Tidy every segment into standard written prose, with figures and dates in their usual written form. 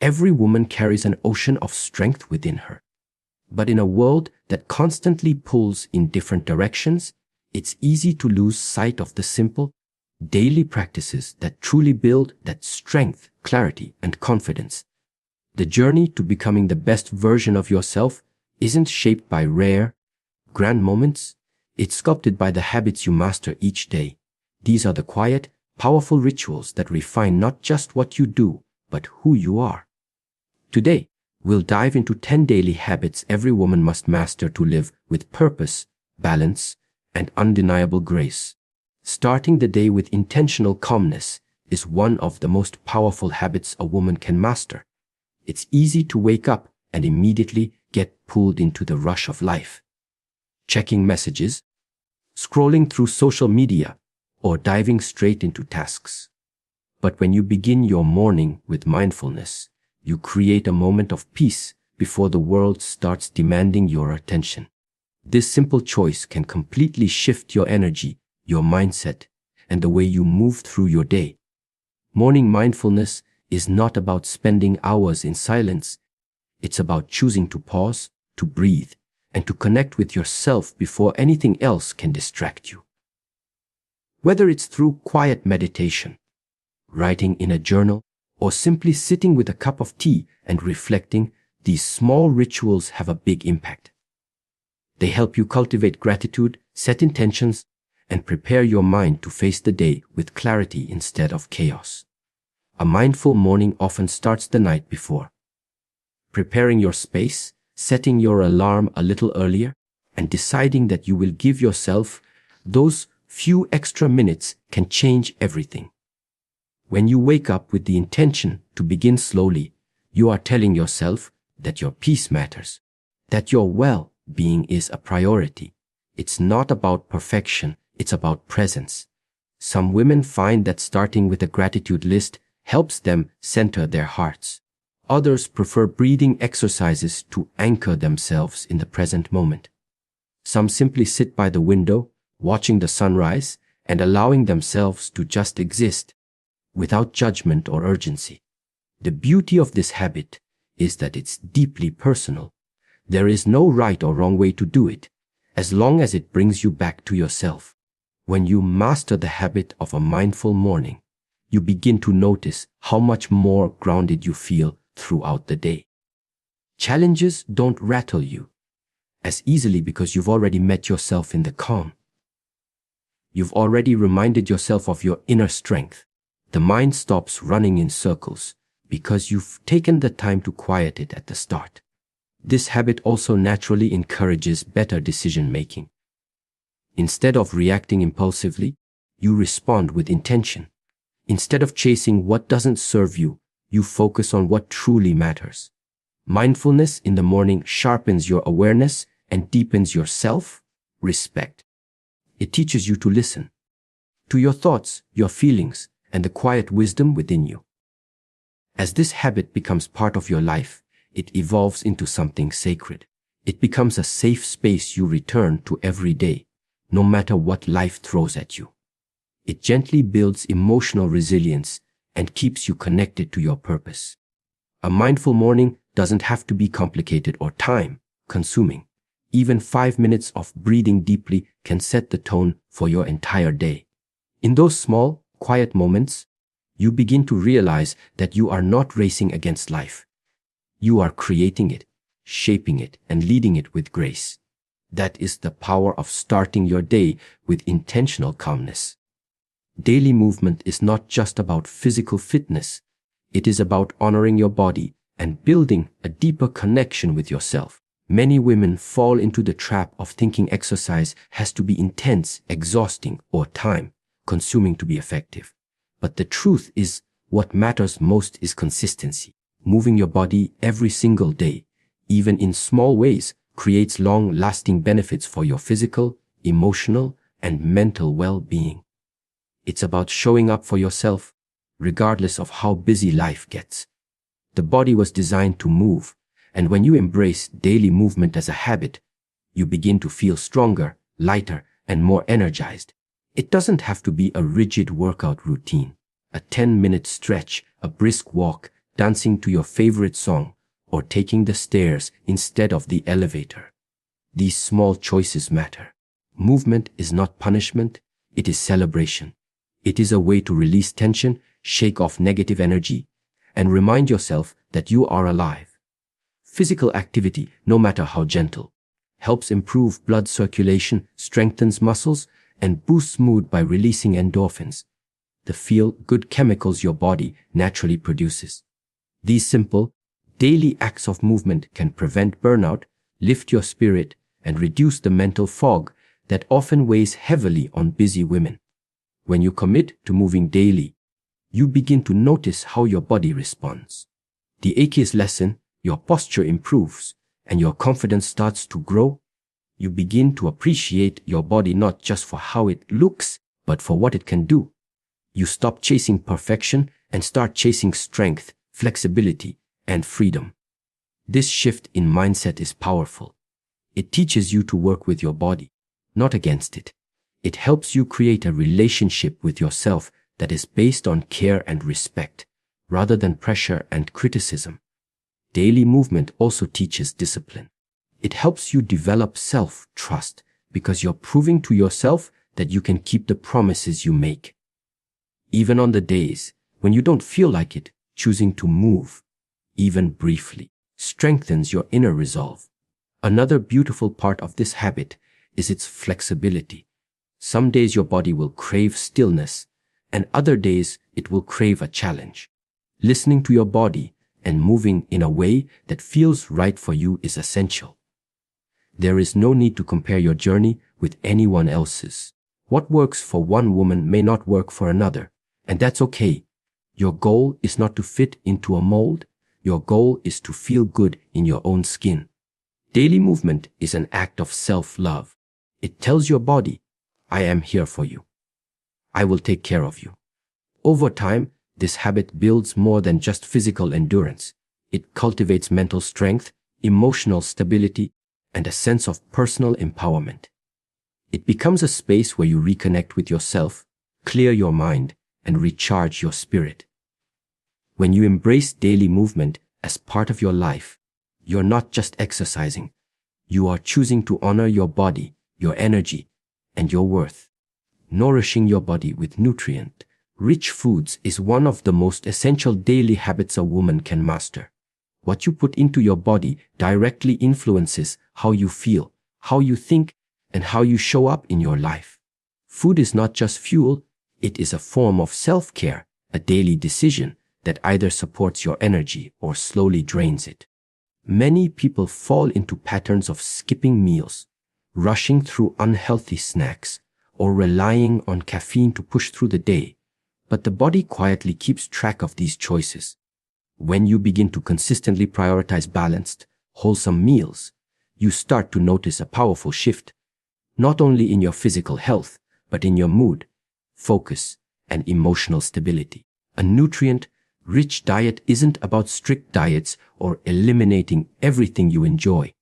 Every woman carries an ocean of strength within her. But in a world that constantly pulls in different directions, it's easy to lose sight of the simple, daily practices that truly build that strength, clarity, and confidence. The journey to becoming the best version of yourself isn't shaped by rare, grand moments. It's sculpted by the habits you master each day. These are the quiet, powerful rituals that refine not just what you do, but who you are. Today, we'll dive into 10 daily habits every woman must master to live with purpose, balance, and undeniable grace. Starting the day with intentional calmness is one of the most powerful habits a woman can master. It's easy to wake up and immediately get pulled into the rush of life. Checking messages, scrolling through social media, or diving straight into tasks. But when you begin your morning with mindfulness, you create a moment of peace before the world starts demanding your attention. This simple choice can completely shift your energy, your mindset, and the way you move through your day. Morning mindfulness is not about spending hours in silence. It's about choosing to pause, to breathe, and to connect with yourself before anything else can distract you. Whether it's through quiet meditation, writing in a journal, or simply sitting with a cup of tea and reflecting, these small rituals have a big impact. They help you cultivate gratitude, set intentions, and prepare your mind to face the day with clarity instead of chaos. A mindful morning often starts the night before. Preparing your space, setting your alarm a little earlier, and deciding that you will give yourself those few extra minutes can change everything. When you wake up with the intention to begin slowly, you are telling yourself that your peace matters, that your well-being is a priority. It's not about perfection, it's about presence. Some women find that starting with a gratitude list helps them center their hearts. Others prefer breathing exercises to anchor themselves in the present moment. Some simply sit by the window, watching the sunrise and allowing themselves to just exist, without judgment or urgency. The beauty of this habit is that it's deeply personal. There is no right or wrong way to do it, as long as it brings you back to yourself. When you master the habit of a mindful morning, you begin to notice how much more grounded you feel throughout the day. Challenges don't rattle you as easily because you've already met yourself in the calm. You've already reminded yourself of your inner strength. The mind stops running in circles because you've taken the time to quiet it at the start. This habit also naturally encourages better decision-making. Instead of reacting impulsively, you respond with intention. Instead of chasing what doesn't serve you, you focus on what truly matters. Mindfulness in the morning sharpens your awareness and deepens your self-respect. It teaches you to listen to your thoughts, your feelings, and the quiet wisdom within you. As this habit becomes part of your life, it evolves into something sacred. It becomes a safe space you return to every day, no matter what life throws at you. It gently builds emotional resilience and keeps you connected to your purpose. A mindful morning doesn't have to be complicated or time-consuming. Even 5 minutes of breathing deeply can set the tone for your entire day. In those small, quiet moments, you begin to realize that you are not racing against life. You are creating it, shaping it, and leading it with grace. That is the power of starting your day with intentional calmness. Daily movement is not just about physical fitness. It is about honoring your body and building a deeper connection with yourself. Many women fall into the trap of thinking exercise has to be intense, exhausting, or time-consuming to be effective. But the truth is, what matters most is consistency. Moving your body every single day, even in small ways, creates long-lasting benefits for your physical, emotional, and mental well-being. It's about showing up for yourself, regardless of how busy life gets. The body was designed to move, and when you embrace daily movement as a habit, you begin to feel stronger, lighter, and more energized. It doesn't have to be a rigid workout routine. A 10-minute stretch, a brisk walk, dancing to your favorite song, or taking the stairs instead of the elevator. These small choices matter. Movement is not punishment, it is celebration. It is a way to release tension, shake off negative energy, and remind yourself that you are alive. Physical activity, no matter how gentle, helps improve blood circulation, strengthens muscles, and boosts mood by releasing endorphins, the feel-good chemicals your body naturally produces. These simple, daily acts of movement can prevent burnout, lift your spirit, and reduce the mental fog that often weighs heavily on busy women. When you commit to moving daily, you begin to notice how your body responds. The aches lessen, your posture improves, and your confidence starts to grow. You begin to appreciate your body not just for how it looks, but for what it can do. You stop chasing perfection and start chasing strength, flexibility, and freedom. This shift in mindset is powerful. It teaches you to work with your body, not against it. It helps you create a relationship with yourself that is based on care and respect, rather than pressure and criticism. Daily movement also teaches discipline. It helps you develop self-trust because you're proving to yourself that you can keep the promises you make. Even on the days when you don't feel like it, choosing to move, even briefly, strengthens your inner resolve. Another beautiful part of this habit is its flexibility. Some days your body will crave stillness, and other days it will crave a challenge. Listening to your body and moving in a way that feels right for you is essential. There is no need to compare your journey with anyone else's. What works for one woman may not work for another, and that's okay. Your goal is not to fit into a mold. Your goal is to feel good in your own skin. Daily movement is an act of self-love. It tells your body, I am here for you. I will take care of you. Over time, this habit builds more than just physical endurance. It cultivates mental strength, emotional stability, and a sense of personal empowerment. It becomes a space where you reconnect with yourself, clear your mind, and recharge your spirit. When you embrace daily movement as part of your life, you're not just exercising. You are choosing to honor your body, your energy, and your worth. Nourishing your body with nutrient-rich foods is one of the most essential daily habits a woman can master. What you put into your body directly influences how you feel, how you think, and how you show up in your life. Food is not just fuel, it is a form of self-care, a daily decision that either supports your energy or slowly drains it. Many people fall into patterns of skipping meals, rushing through unhealthy snacks, or relying on caffeine to push through the day, but the body quietly keeps track of these choices. When you begin to consistently prioritize balanced, wholesome meals, you start to notice a powerful shift, not only in your physical health, but in your mood, focus, and emotional stability. A nutrient-rich diet isn't about strict diets or eliminating everything you enjoy.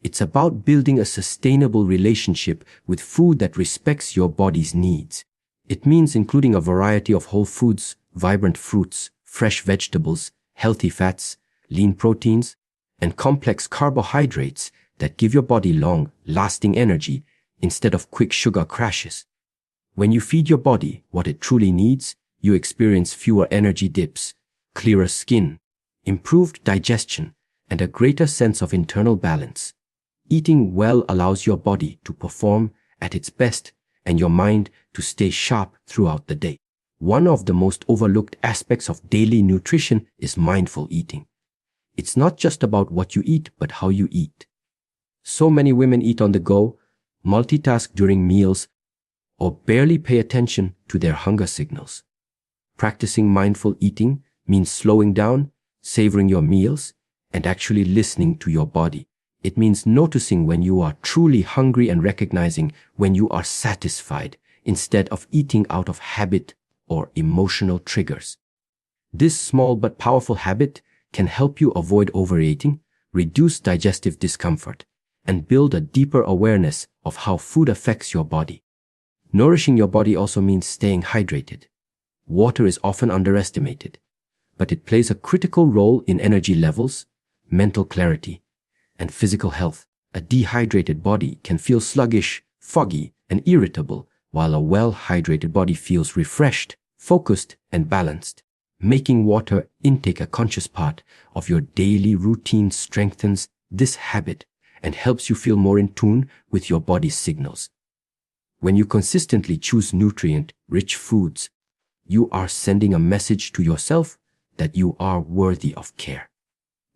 It's about building a sustainable relationship with food that respects your body's needs. It means including a variety of whole foods, vibrant fruits, fresh vegetables, healthy fats, lean proteins, and complex carbohydrates that give your body long, lasting energy instead of quick sugar crashes. When you feed your body what it truly needs, you experience fewer energy dips, clearer skin, improved digestion, and a greater sense of internal balance. Eating well allows your body to perform at its best and your mind to stay sharp throughout the day. One of the most overlooked aspects of daily nutrition is mindful eating. It's not just about what you eat, but how you eat. So many women eat on the go, multitask during meals, or barely pay attention to their hunger signals. Practicing mindful eating means slowing down, savoring your meals, and actually listening to your body. It means noticing when you are truly hungry and recognizing when you are satisfied instead of eating out of habit or emotional triggers. This small but powerful habit can help you avoid overeating, reduce digestive discomfort, and build a deeper awareness of how food affects your body. Nourishing your body also means staying hydrated. Water is often underestimated, but it plays a critical role in energy levels, mental clarity, and physical health. A dehydrated body can feel sluggish, foggy, and irritable, while a well-hydrated body feels refreshed, focused, and balanced. Making water intake a conscious part of your daily routine strengthens this habit and helps you feel more in tune with your body's signals. When you consistently choose nutrient-rich foods, you are sending a message to yourself that you are worthy of care.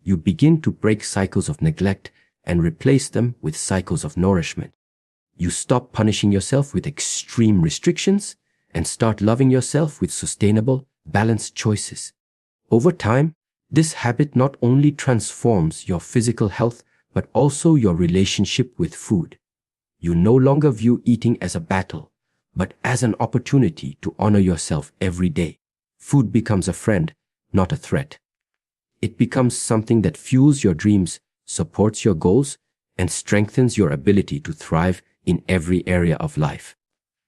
You begin to break cycles of neglect and replace them with cycles of nourishment. You stop punishing yourself with extreme restrictions and start loving yourself with sustainable, balanced choices. Over time, this habit not only transforms your physical health, but also your relationship with food. You no longer view eating as a battle, but as an opportunity to honor yourself every day. Food becomes a friend, not a threat. It becomes something that fuels your dreams, supports your goals, and strengthens your ability to thrive in every area of life.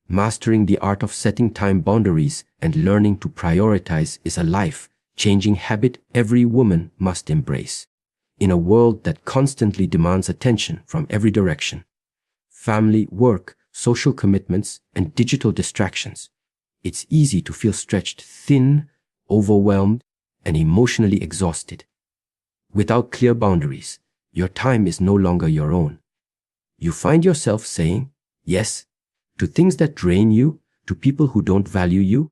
Mastering the art of setting time boundaries and learning to prioritize is a life-changing habit every woman must embrace. In a world that constantly demands attention from every direction, family, work, social commitments, and digital distractions, it's easy to feel stretched thin, overwhelmed, and emotionally exhausted. Without clear boundaries, your time is no longer your own. You find yourself saying yes to things that drain you, to people who don't value you,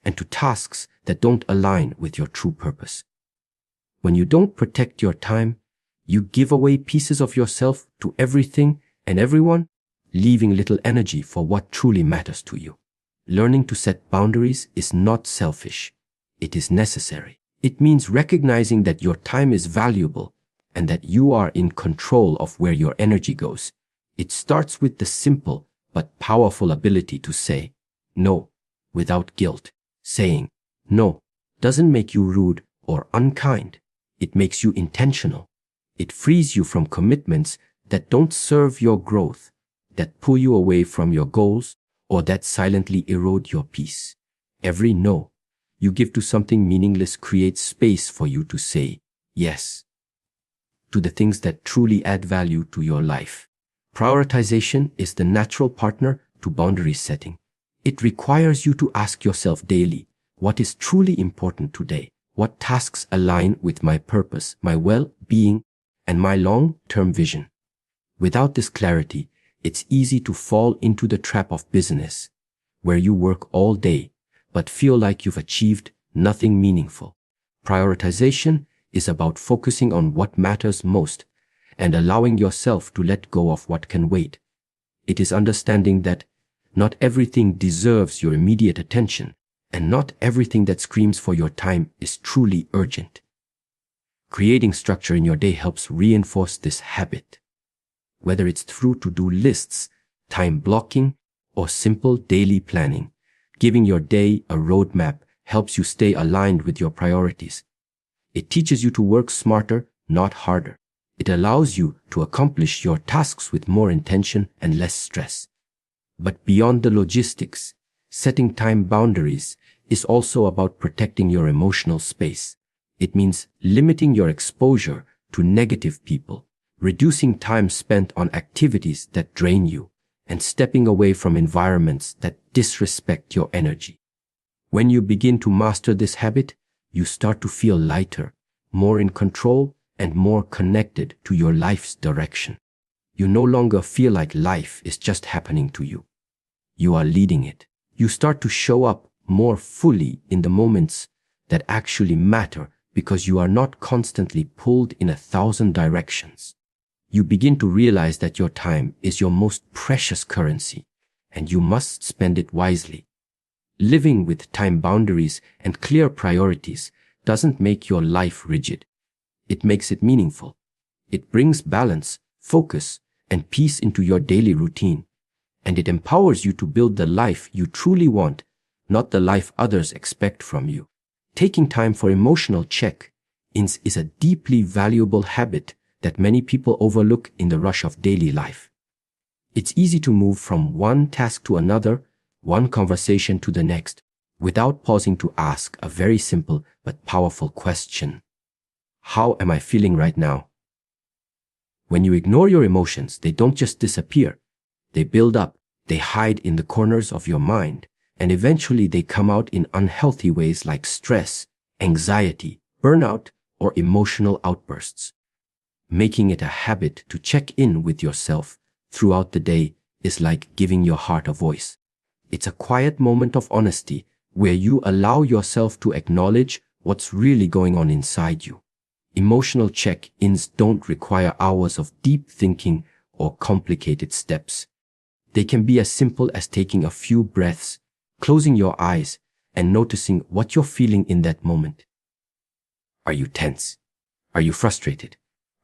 and to tasks that don't align with your true purpose. When you don't protect your time, you give away pieces of yourself to everything and everyone, leaving little energy for what truly matters to you. Learning to set boundaries is not selfish. It is necessary. It means recognizing that your time is valuable and that you are in control of where your energy goes. It starts with the simple but powerful ability to say no without guilt. Saying no doesn't make you rude or unkind. It makes you intentional. It frees you from commitments that don't serve your growth, that pull you away from your goals, or that silently erode your peace. Every no you give to something meaningless creates space for you to say yes to the things that truly add value to your life. Prioritization is the natural partner to boundary setting. It requires you to ask yourself daily, what is truly important today? What tasks align with my purpose, my well-being, and my long-term vision? Without this clarity, it's easy to fall into the trap of business, where you work all day, but feel like you've achieved nothing meaningful. Prioritization is about focusing on what matters most and allowing yourself to let go of what can wait. It is understanding that not everything deserves your immediate attention, and not everything that screams for your time is truly urgent. Creating structure in your day helps reinforce this habit. Whether it's through to-do lists, time blocking, or simple daily planning, giving your day a roadmap helps you stay aligned with your priorities. It teaches you to work smarter, not harder. It allows you to accomplish your tasks with more intention and less stress. But beyond the logistics, setting time boundaries is also about protecting your emotional space. It means limiting your exposure to negative people, reducing time spent on activities that drain you, and stepping away from environments that disrespect your energy. When you begin to master this habit, you start to feel lighter, more in control, and more connected to your life's direction. You no longer feel like life is just happening to you. You are leading it. You start to show up more fully in the moments that actually matter because you are not constantly pulled in 1,000 directions. You begin to realize that your time is your most precious currency and you must spend it wisely. Living with time boundaries and clear priorities doesn't make your life rigid. It makes it meaningful. It brings balance, focus, and peace into your daily routine, and it empowers you to build the life you truly want, not the life others expect from you. Taking time for emotional check-ins is a deeply valuable habit that many people overlook in the rush of daily life. It's easy to move from one task to another, one conversation to the next, without pausing to ask a very simple but powerful question. How am I feeling right now? When you ignore your emotions, they don't just disappear. They build up, they hide in the corners of your mind, and eventually they come out in unhealthy ways like stress, anxiety, burnout, or emotional outbursts. Making it a habit to check in with yourself throughout the day is like giving your heart a voice. It's a quiet moment of honesty where you allow yourself to acknowledge what's really going on inside you. Emotional check-ins don't require hours of deep thinking or complicated steps. They can be as simple as taking a few breaths, closing your eyes, and noticing what you're feeling in that moment. Are you tense? Are you frustrated?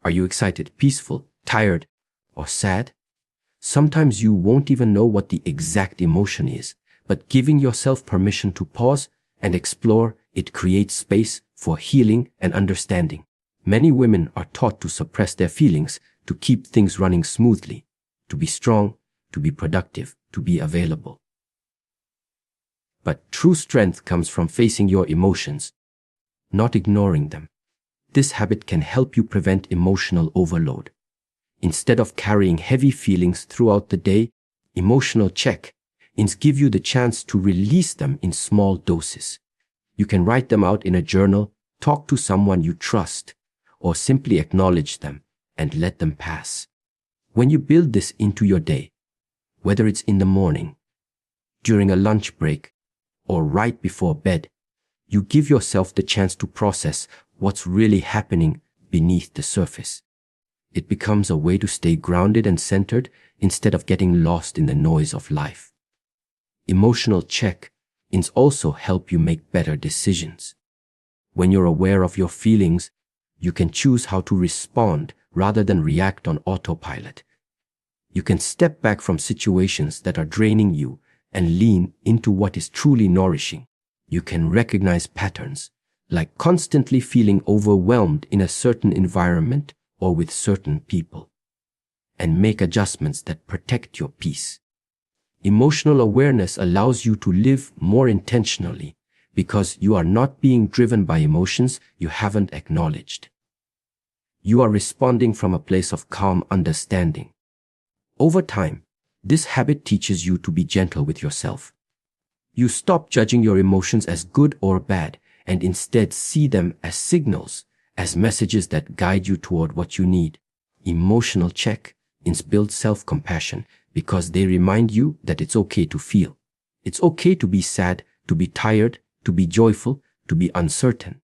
Are you excited, peaceful, tired, or sad? Sometimes you won't even know what the exact emotion is, but giving yourself permission to pause and explore it creates space for healing and understanding. Many women are taught to suppress their feelings to keep things running smoothly, to be strong, to be productive, to be available. But true strength comes from facing your emotions, not ignoring them. This habit can help you prevent emotional overload. Instead of carrying heavy feelings throughout the day, emotional check-ins give you the chance to release them in small doses. You can write them out in a journal, talk to someone you trust, or simply acknowledge them and let them pass. When you build this into your day, whether it's in the morning, during a lunch break, or right before bed, you give yourself the chance to process what's really happening beneath the surface. It becomes a way to stay grounded and centered instead of getting lost in the noise of life. Emotional check-ins also help you make better decisions. When you're aware of your feelings, you can choose how to respond rather than react on autopilot. You can step back from situations that are draining you and lean into what is truly nourishing. You can recognize patterns, like constantly feeling overwhelmed in a certain environment or with certain people, and make adjustments that protect your peace. Emotional awareness allows you to live more intentionally because you are not being driven by emotions you haven't acknowledged. You are responding from a place of calm understanding. Over time, this habit teaches you to be gentle with yourself. You stop judging your emotions as good or bad and instead see them as signals, as messages that guide you toward what you need. Emotional check-ins build self-compassion because they remind you that it's okay to feel. It's okay to be sad, to be tired, to be joyful, to be uncertain.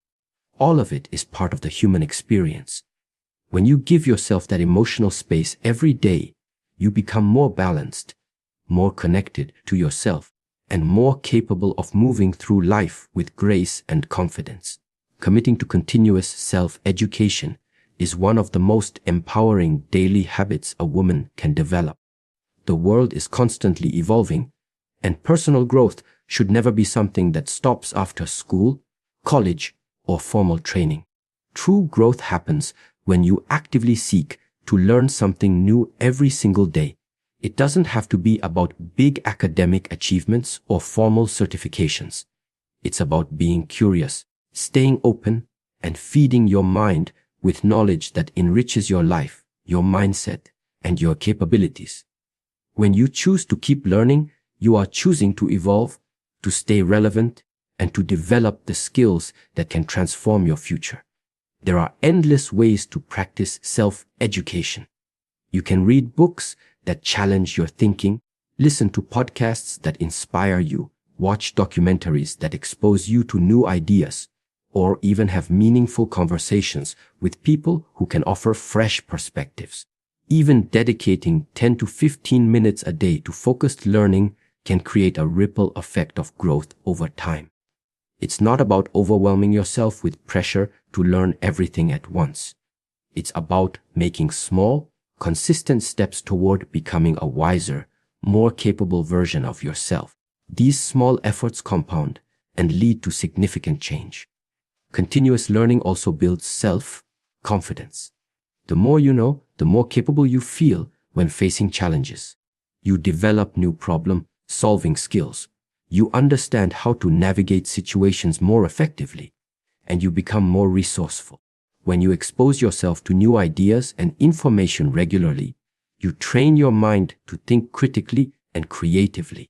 All of it is part of the human experience. When you give yourself that emotional space every day, you become more balanced, more connected to yourself, and more capable of moving through life with grace and confidence. Committing to continuous self-education is one of the most empowering daily habits a woman can develop. The world is constantly evolving, and personal growth should never be something that stops after school, college, or formal training. True growth happens when you actively seek to learn something new every single day. It doesn't have to be about big academic achievements or formal certifications. It's about being curious, staying open, and feeding your mind with knowledge that enriches your life, your mindset, and your capabilities. When you choose to keep learning, you are choosing to evolve, to stay relevant, and to develop the skills that can transform your future. There are endless ways to practice self-education. You can read books that challenge your thinking, listen to podcasts that inspire you, watch documentaries that expose you to new ideas, or even have meaningful conversations with people who can offer fresh perspectives. Even dedicating 10 to 15 minutes a day to focused learning can create a ripple effect of growth over time. It's not about overwhelming yourself with pressure to learn everything at once. It's about making small, consistent steps toward becoming a wiser, more capable version of yourself. These small efforts compound and lead to significant change. Continuous learning also builds self-confidence. The more you know, the more capable you feel when facing challenges. You develop new problem-solving skills, You understand how to navigate situations more effectively, and you become more resourceful. When you expose yourself to new ideas and information regularly, you train your mind to think critically and creatively.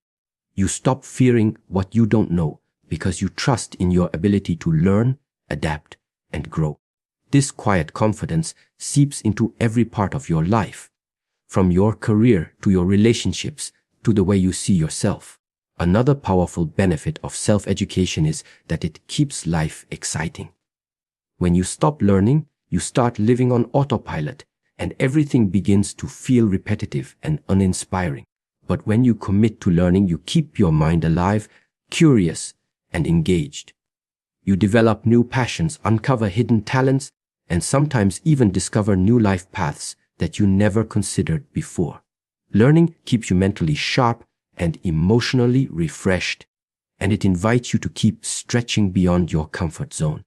You stop fearing what you don't know because you trust in your ability to learn, adapt, and grow. This quiet confidence seeps into every part of your life, from your career to your relationships to the way you see yourself. Another powerful benefit of self-education is that it keeps life exciting. When you stop learning, you start living on autopilot, and everything begins to feel repetitive and uninspiring. But when you commit to learning, you keep your mind alive, curious, and engaged. You develop new passions, uncover hidden talents, and sometimes even discover new life paths that you never considered before. Learning keeps you mentally sharp and emotionally refreshed, and it invites you to keep stretching beyond your comfort zone.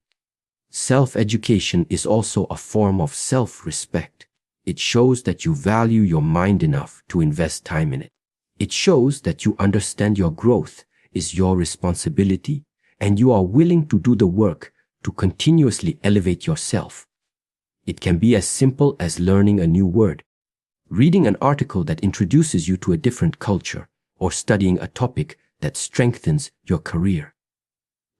Self-education is also a form of self-respect. It shows that you value your mind enough to invest time in it. It shows that you understand your growth is your responsibility, and you are willing to do the work to continuously elevate yourself. It can be as simple as learning a new word, reading an article that introduces you to a different culture, or studying a topic that strengthens your career.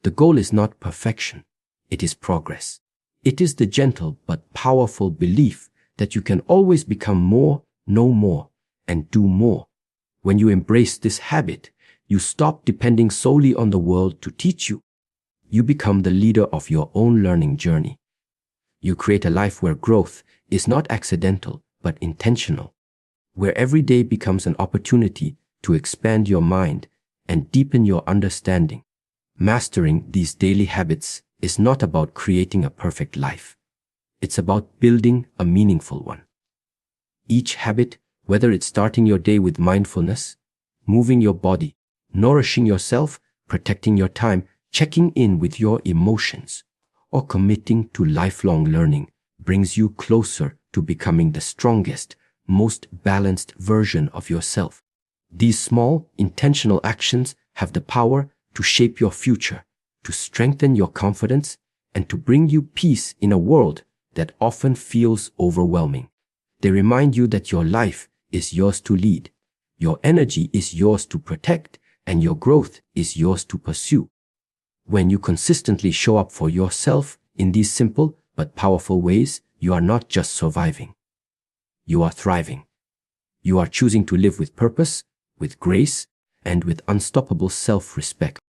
The goal is not perfection, it is progress. It is the gentle but powerful belief that you can always become more, know more, and do more. When you embrace this habit, you stop depending solely on the world to teach you. You become the leader of your own learning journey. You create a life where growth is not accidental but intentional, where every day becomes an opportunity to expand your mind and deepen your understanding. Mastering these daily habits is not about creating a perfect life. It's about building a meaningful one. Each habit, whether it's starting your day with mindfulness, moving your body, nourishing yourself, protecting your time, checking in with your emotions, or committing to lifelong learning, brings you closer to becoming the strongest, most balanced version of yourself. These small, intentional actions have the power to shape your future, to strengthen your confidence, and to bring you peace in a world that often feels overwhelming. They remind you that your life is yours to lead, your energy is yours to protect, and your growth is yours to pursue. When you consistently show up for yourself in these simple but powerful ways, you are not just surviving. You are thriving. You are choosing to live with purpose, with grace, and with unstoppable self-respect.